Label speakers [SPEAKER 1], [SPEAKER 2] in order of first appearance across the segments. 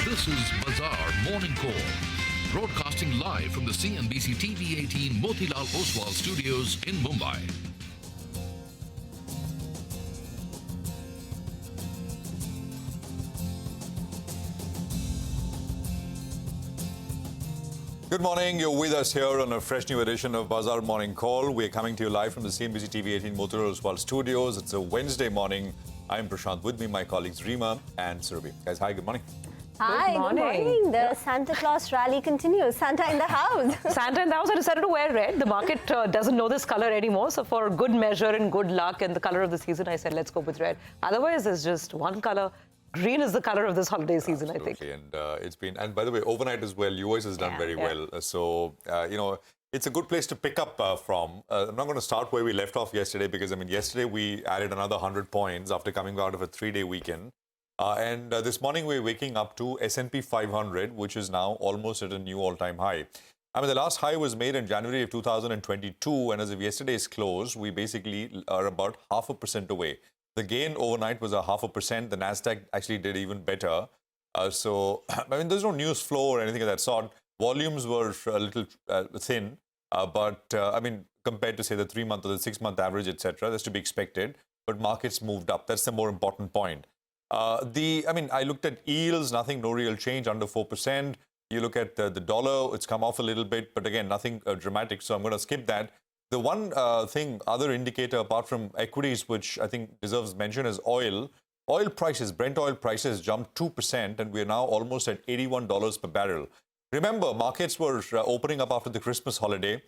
[SPEAKER 1] This is Bazaar Morning Call, broadcasting live from the CNBC-TV18 Motilal Oswal studios in Mumbai.
[SPEAKER 2] Good morning. You're with us here on a fresh new edition of Bazaar Morning Call. We're coming to you live from the CNBC-TV18 Motilal Oswal studios. It's a Wednesday morning. I'm Prashant. With me, my colleagues Reema and Surabhi. Guys, hi. Good morning.
[SPEAKER 3] Hi, good morning. The Santa Claus rally continues. Santa in the house.
[SPEAKER 4] Santa in the house. I decided to wear red. The market doesn't know this color anymore. So for good measure and good luck and the color of the season, I said, let's go with red. Otherwise, there's just one color. Green is the color of this holiday season,
[SPEAKER 2] Absolutely.
[SPEAKER 4] I think.
[SPEAKER 2] And it's been, and by the way, overnight as well, US has done very well. So, it's a good place to pick up from. I'm not going to start where we left off yesterday because, yesterday we added another 100 points after coming out of a 3-day weekend. And this morning we're waking up to S&P 500, which is now almost at a new all-time high. The last high was made in January of 2022, and as of yesterday's close, we basically are about 0.5% away. The gain overnight was 0.5%. The Nasdaq actually did even better. There's no news flow or anything of that sort. Volumes were a little thin, but compared to say the 3-month or the 6-month average, etc., that's to be expected. But markets moved up. That's the more important point. I looked at yields, no real change, under 4%. You look at the dollar, it's come off a little bit, but again, nothing dramatic. So I'm going to skip that. The one other indicator apart from equities, which I think deserves mention, is oil. Oil prices, Brent oil prices jumped 2%, and we're now almost at $81 per barrel. Remember, markets were opening up after the Christmas holiday.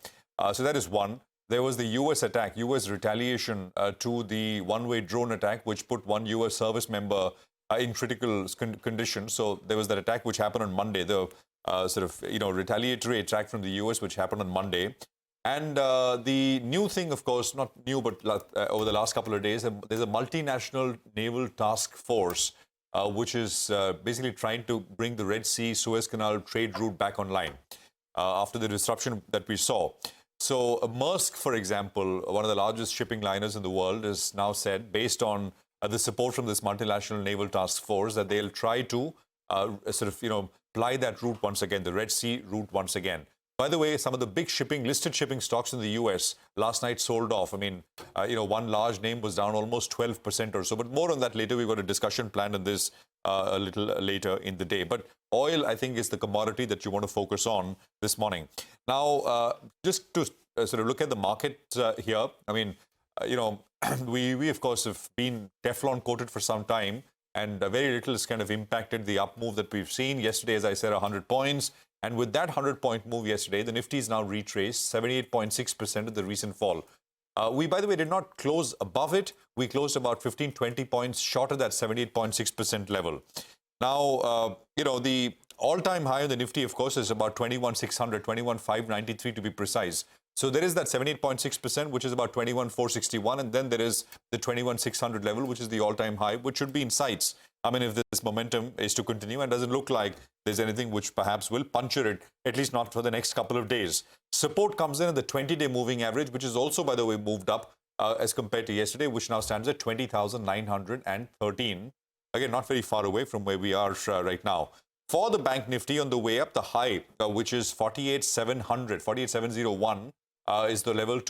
[SPEAKER 2] So that is one. There was the US attack, US retaliation to the one-way drone attack, which put one US service member in critical condition. So there was that attack which happened on Monday, the retaliatory attack from the US, which happened on Monday. And the new thing, of course, not new, but over the last couple of days, there's a multinational naval task force, which is basically trying to bring the Red Sea, Suez Canal trade route back online after the disruption that we saw. So Maersk, for example, one of the largest shipping liners in the world, has now said, based on the support from this multinational naval task force, that they'll try to ply that route once again, the Red Sea route once again. By the way, some of the big listed shipping stocks in the US last night sold off. One large name was down almost 12% or so, but more on that later. We've got a discussion planned on this a little later in the day. But oil, I think, is the commodity that you want to focus on this morning. Now, just to look at the market here, we of course have been Teflon coated for some time, and very little has kind of impacted the up move that we've seen. Yesterday, as I said, 100 points. And with that 100-point move yesterday, the Nifty is now retraced 78.6% of the recent fall. We, by the way, did not close above it. We closed about 15-20 points short of that 78.6% level. Now, the all-time high in the Nifty, of course, is about 21,600, 21,593 to be precise. So there is that 78.6%, which is about 21,461. And then there is the 21,600 level, which is the all-time high, which should be in sights. If this momentum is to continue, and doesn't look like there's anything which perhaps will puncture it, at least not for the next couple of days. Support comes in at the 20-day moving average, which is also, by the way, moved up as compared to yesterday, which now stands at 20,913. Again, not very far away from where we are right now. For the Bank Nifty, on the way up, the high, which is 48,700, 48,701, is the level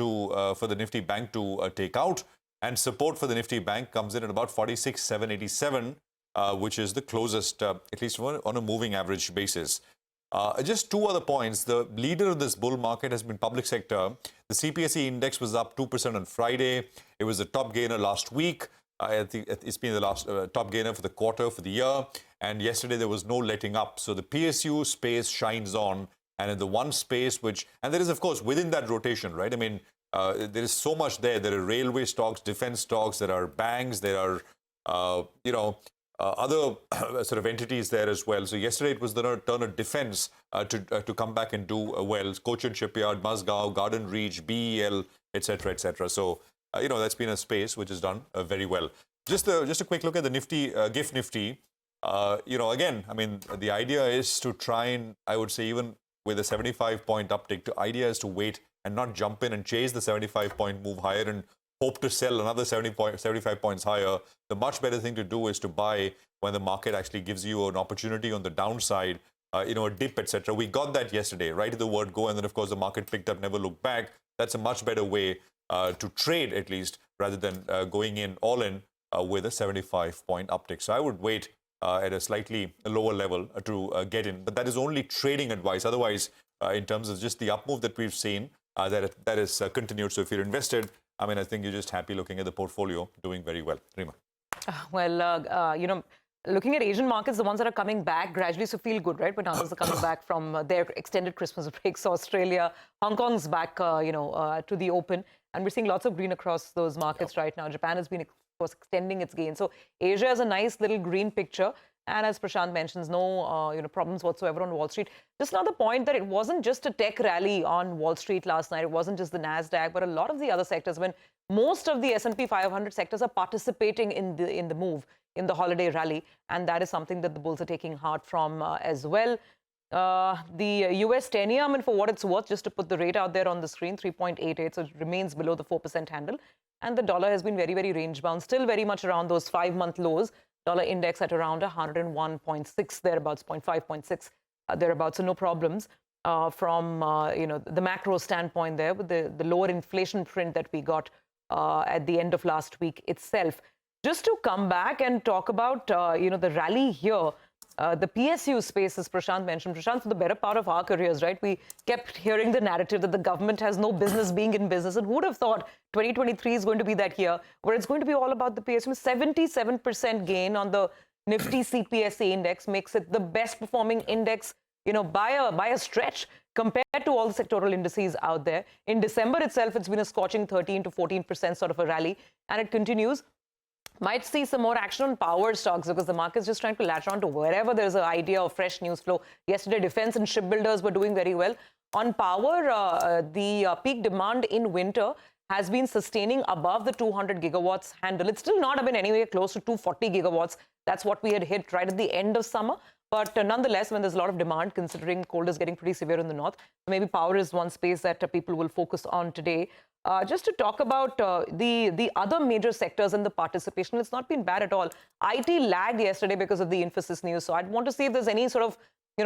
[SPEAKER 2] for the Nifty Bank to take out. And support for the Nifty Bank comes in at about 46,787. Which is the closest, at least on a moving average basis. Just two other points. The leader of this bull market has been public sector. The CPSE index was up 2% on Friday. It was the top gainer last week. I think it's been the last top gainer for the quarter, for the year. And yesterday there was no letting up. So the PSU space shines on. And in the one space and there is, of course, within that rotation, right? There is so much there. There are railway stocks, defense stocks, there are banks, there are, other entities there as well. So yesterday it was the turn of defense to come back and do well. Cochin Shipyard, Mazgaon, Garden Reach, BEL, etc., etc. So that's been a space which has done very well. Just a quick look at the Nifty, GIFT Nifty. The idea is to try and, I would say, even with a 75-point uptick, the idea is to wait and not jump in and chase the 75-point move higher and hope to sell another 75 points higher, the much better thing to do is to buy when the market actually gives you an opportunity on the downside, a dip, etc. We got that yesterday, right at the word go, and then, of course, the market picked up, never looked back. That's a much better way to trade, at least, rather than going in all in with a 75-point uptick. So I would wait at a slightly lower level to get in. But that is only trading advice. Otherwise, in terms of just the up move that we've seen, that is continued. So if you're invested, I think you're just happy looking at the portfolio doing very well. Rima.
[SPEAKER 4] Well, looking at Asian markets, the ones that are coming back gradually, so feel good, right? But others are coming back from their extended Christmas breaks. Australia, Hong Kong's back, to the open. And we're seeing lots of green across those markets right now. Japan has been, of course, extending its gain. So Asia is a nice little green picture. And as Prashant mentions, no problems whatsoever on Wall Street. Just another point that it wasn't just a tech rally on Wall Street last night. It wasn't just the NASDAQ, but a lot of the other sectors. When most of the S&P 500 sectors are participating in the move, in the holiday rally. And that is something that the bulls are taking heart from as well. The US 10-year, for what it's worth, just to put the rate out there on the screen, 3.88, so it remains below the 4% handle. And the dollar has been very, very range-bound, still very much around those 5-month lows. Dollar index at around 101.6 thereabouts, 0.5.6 thereabouts, so no problems from the macro standpoint there with the lower inflation print that we got at the end of last week itself. Just to come back and talk about the rally here, the PSU space, as Prashant mentioned. Prashant, for the better part of our careers, right, we kept hearing the narrative that the government has no business being in business. And who would have thought 2023 is going to be that year where it's going to be all about the PSU? 77% gain on the Nifty CPSE index makes it the best performing index, by a stretch compared to all the sectoral indices out there. In December itself, it's been a scorching 13 to 14% sort of a rally, and it continues. Might see some more action on power stocks because the market's just trying to latch on to wherever there's an idea of fresh news flow. Yesterday, defense and shipbuilders were doing very well. On power, the peak demand in winter has been sustaining above the 200 gigawatts handle. It's still not been anywhere close to 240 gigawatts. That's what we had hit right at the end of summer. But nonetheless, when there's a lot of demand, considering cold is getting pretty severe in the north, maybe power is one space that people will focus on today. Just to talk about the other major sectors and the participation, it's not been bad at all. IT lagged yesterday because of the Infosys news. So I'd want to see if there's any sort of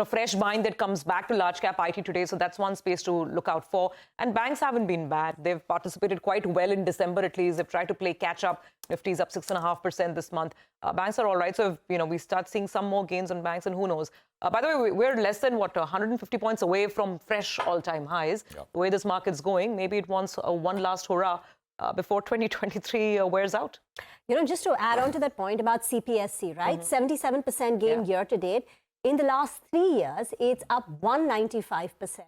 [SPEAKER 4] fresh buying that comes back to large cap IT today. So that's one space to look out for. And banks haven't been bad. They've participated quite well in December at least. They've tried to play catch up. Nifty's up 6.5% this month. Banks are all right. So if, we start seeing some more gains on banks, and who knows. By the way, we're less than 150 points away from fresh all-time highs. Yep. The way this market's going, maybe it wants one last hurrah before 2023 wears out.
[SPEAKER 3] Just to add on to that point about CPSC, right? 77% gain year to date. In the last 3 years, it's up 195%.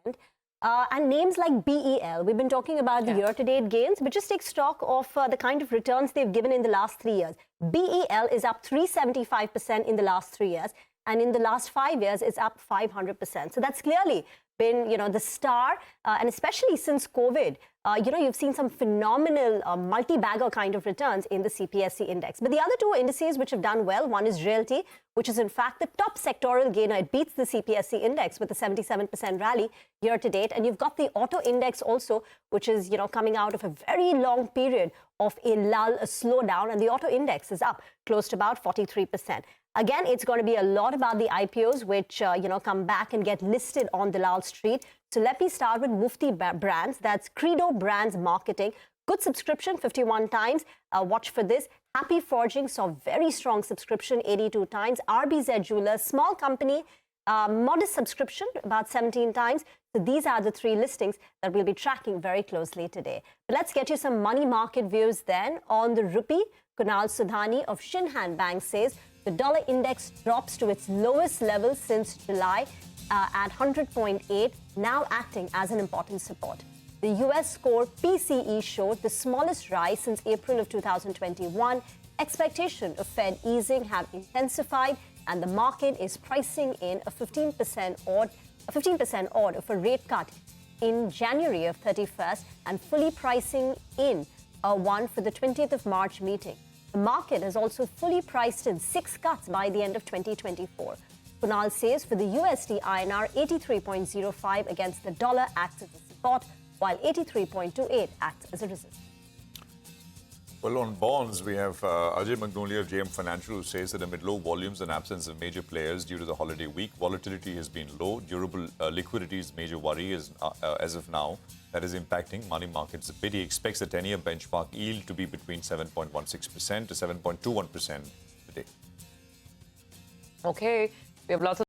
[SPEAKER 3] And names like BEL, we've been talking about the year-to-date gains, but just take stock of the kind of returns they've given in the last 3 years. BEL is up 375% in the last 3 years, and in the last 5 years, it's up 500%. So that's clearly been, the star, and especially since COVID, you've seen some phenomenal multi-bagger kind of returns in the CPSC index. But the other two indices which have done well, one is Realty, which is in fact the top sectoral gainer. It beats the CPSC index with a 77% rally year to date. And you've got the Auto Index also, which is, coming out of a very long period of a lull, a slowdown, and the Auto Index is up close to about 43%. Again, it's going to be a lot about the IPOs, which, come back and get listed on Dalal Street. So let me start with Mufti Brands. That's Credo Brands Marketing. Good subscription, 51 times. Watch for this. Happy Forging saw very strong subscription, 82 times. RBZ Jewelers, small company, modest subscription, about 17 times. So these are the three listings that we'll be tracking very closely today. But let's get you some money market views then. On the rupee, Kunal Sudhani of Shinhan Bank says the dollar index drops to its lowest level since July at 100.8, now acting as an important support. The US core PCE showed the smallest rise since April of 2021. Expectation of Fed easing have intensified, and the market is pricing in a 15% odd of a rate cut in January of 31st, and fully pricing in one for the 20th of March meeting. The market has also fully priced in 6 cuts by the end of 2024. Kunal says for the USD INR, 83.05 against the dollar acts as a support, while 83.28 acts as a resistance.
[SPEAKER 2] Well, on bonds, we have Ajay Magnolia of JM Financial, who says that amid low volumes and absence of major players due to the holiday week, volatility has been low. Durable liquidity is major worry as of now. That is impacting money markets a bit. He expects the 10-year benchmark yield to be between 7.16% to 7.21% today.
[SPEAKER 4] Okay, we have lots of